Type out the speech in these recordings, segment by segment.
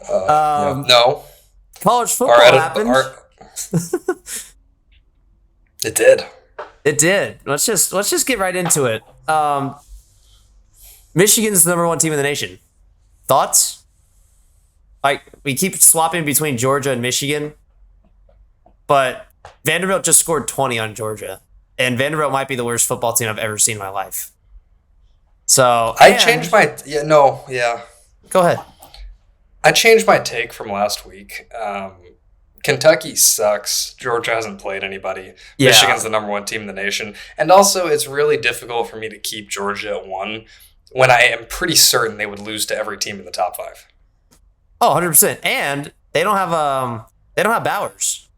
Yeah. No. College Our football happened. It did. It did. Let's just get right into it. Michigan's the number one team in the nation. Thoughts? Like, we keep swapping between Georgia and Michigan, but Vanderbilt just scored 20 on Georgia, and Vanderbilt might be the worst football team I've ever seen in my life. So Changed my yeah. Go ahead. I changed my take from last week. Kentucky sucks. Georgia hasn't played anybody. Yeah. Michigan's the number one team in the nation. And also, it's really difficult for me to keep Georgia at 1 when I am pretty certain they would lose to every team in the top 5. Oh, 100%. And they don't have Bowers.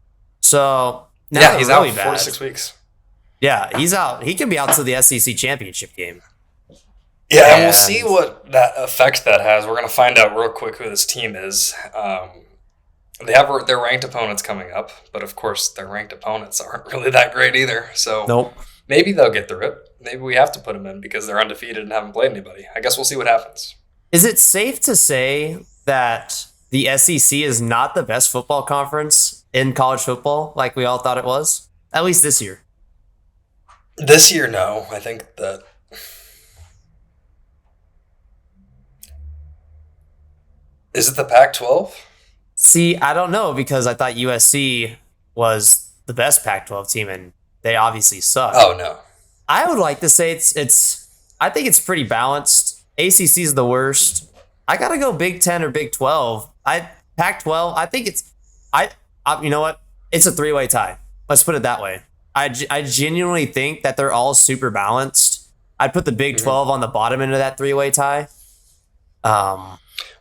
So now yeah, he's really out bad. 4 to 6 weeks. Yeah, he's out. He can be out to the SEC championship game. Yeah, and we'll see what that effect that has. We're going to find out real quick who this team is. They have their ranked opponents coming up, but of course their ranked opponents aren't really that great either. So nope. Maybe they'll get through it. Maybe we have to put them in because they're undefeated and haven't played anybody. I guess we'll see what happens. Is it safe to say that the SEC is not the best football conference in college football like we all thought it was? At least this year. This year, no. I think that... Is it the Pac-12? See, I don't know because I thought USC was the best Pac-12 team and they obviously suck. Oh, no. I would like to say I think it's pretty balanced. ACC is the worst. I got to go Big 10 or Big 12. Pac-12, I think you know what? It's a 3-way tie. Let's put it that way. I genuinely think that they're all super balanced. I'd put the Big 12 on the bottom end of that 3-way tie.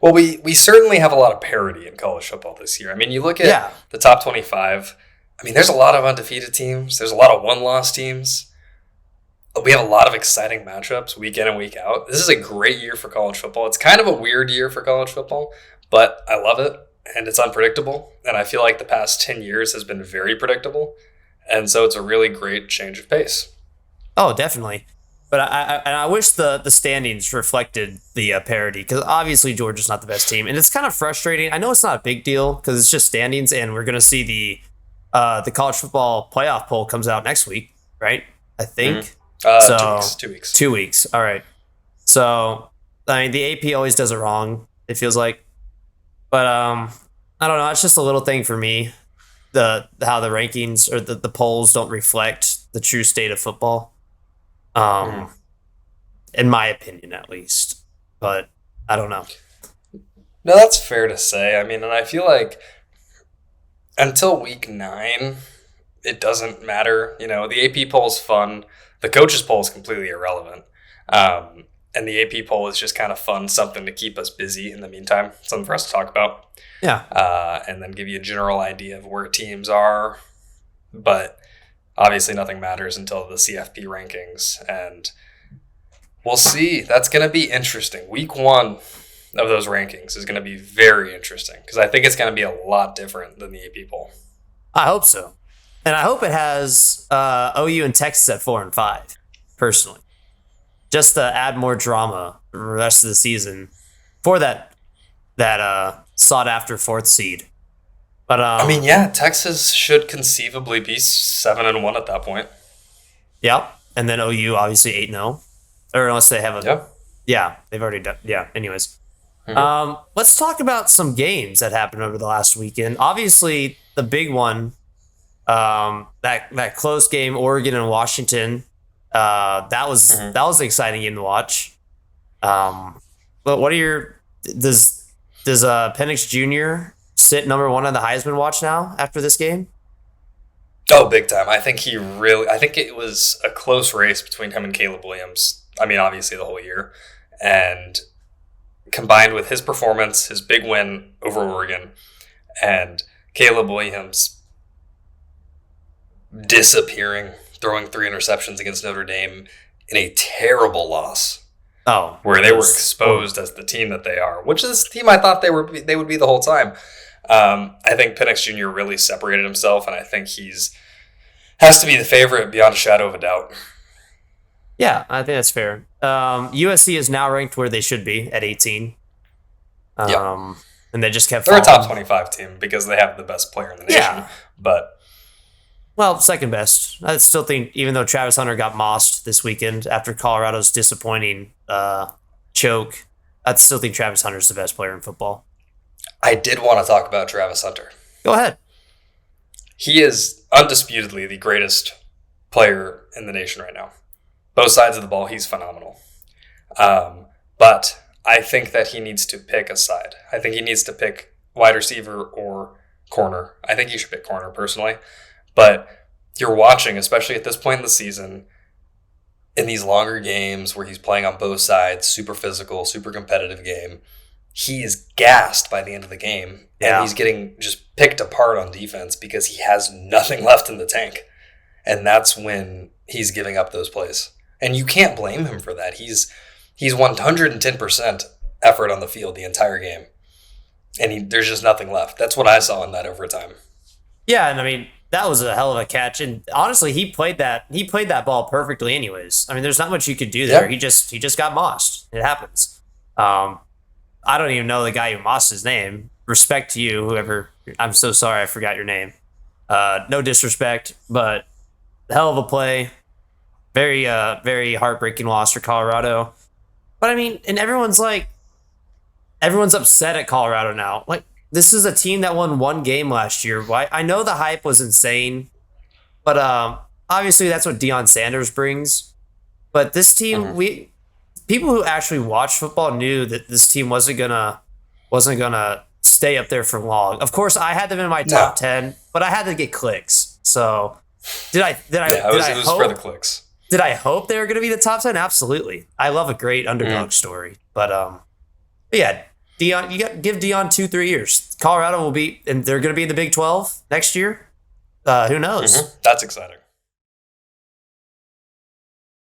Well, we certainly have a lot of parity in college football this year. I mean, you look at the top 25. I mean, there's a lot of undefeated teams. There's a lot of one-loss teams. We have a lot of exciting matchups week in and week out. This is a great year for college football. It's kind of a weird year for college football, but I love it, and it's unpredictable. And I feel like the past 10 years has been very predictable. And so it's a really great change of pace. Oh, definitely. But I wish the standings reflected the parity because obviously Georgia's not the best team, and it's kind of frustrating. I know it's not a big deal because it's just standings, and we're gonna see the college football playoff poll comes out next week, right? I think. 2 weeks. 2 weeks. All right. So I mean, the AP always does it wrong. It feels like, but I don't know. It's just a little thing for me. How the rankings or the polls don't reflect the true state of football. In my opinion, at least, but I don't know. No, that's fair to say. I mean, and I feel like until week 9, it doesn't matter. You know, the AP poll is fun. The coaches poll is completely irrelevant. And the AP poll is just kind of fun, something to keep us busy in the meantime, something for us to talk about. Yeah. And then give you a general idea of where teams are. But obviously nothing matters until the CFP rankings. And we'll see. That's going to be interesting. Week 1 of those rankings is going to be very interesting because I think it's going to be a lot different than the AP poll. I hope so. And I hope it has OU and Texas at 4 and 5, personally. Just to add more drama for the rest of the season for that sought-after 4th seed. But I mean, yeah, Texas should conceivably be 7-1 at that point. Yeah, and then OU obviously 8-0, or unless they have a. Yeah. Yeah, they've already done. Yeah. Anyways, Mm-hmm. Let's talk about some games that happened over the last weekend. Obviously, the big one, that close game, Oregon and Washington. That was an exciting game to watch. But what are your does Penix Jr. sit number 1 on the Heisman watch now after this game? Oh, big time. I think it was a close race between him and Caleb Williams. I mean, obviously the whole year. And combined with his performance, his big win over Oregon, and Caleb Williams disappearing, throwing 3 interceptions against Notre Dame in a terrible loss. Oh, where they were exposed as the team that they are, which is the team I thought they would be the whole time. I think Penix Jr. really separated himself, and I think has to be the favorite beyond a shadow of a doubt. Yeah, I think that's fair. USC is now ranked where they should be at 18. Yeah. and they just kept They're falling. a top 25 team because they have the best player in the nation. But second best. I still think, even though Travis Hunter got mossed this weekend after Colorado's disappointing choke, I still think Travis Hunter's the best player in football. I did want to talk about Travis Hunter. Go ahead. He is undisputedly the greatest player in the nation right now. Both sides of the ball, he's phenomenal. But I think that he needs to pick a side. I think he needs to pick wide receiver or corner. I think you should pick corner, personally. But you're watching, especially at this point in the season, in these longer games where he's playing on both sides, super physical, super competitive game, he is gassed by the end of the game. And he's getting just picked apart on defense because he has nothing left in the tank. And that's when he's giving up those plays. And you can't blame him for that. He's 110% effort on the field the entire game. And there's just nothing left. That's what I saw in that overtime. Yeah, and I mean, that was a hell of a catch. And honestly, he played that ball perfectly anyways. I mean, there's not much you could do there. Yeah. He just got mossed. It happens. I don't even know the guy who mossed his name. Respect to you, whoever. I'm so sorry I forgot your name. No disrespect, but hell of a play. Very, very heartbreaking loss for Colorado. But I mean, and everyone's upset at Colorado now. Like, this is a team that won one game last year. I know the hype was insane, but obviously that's what Deion Sanders brings. But this team, people who actually watch football knew that this team wasn't gonna stay up there for long. Of course, I had them in my top 10, but I had to get clicks. So it was for the clicks. Did I hope they were going to be the top 10? Absolutely. I love a great underdog story. But yeah, Deion, give Deion 2-3 years. Colorado will be, and they're going to be in the Big 12 next year. Who knows? That's exciting.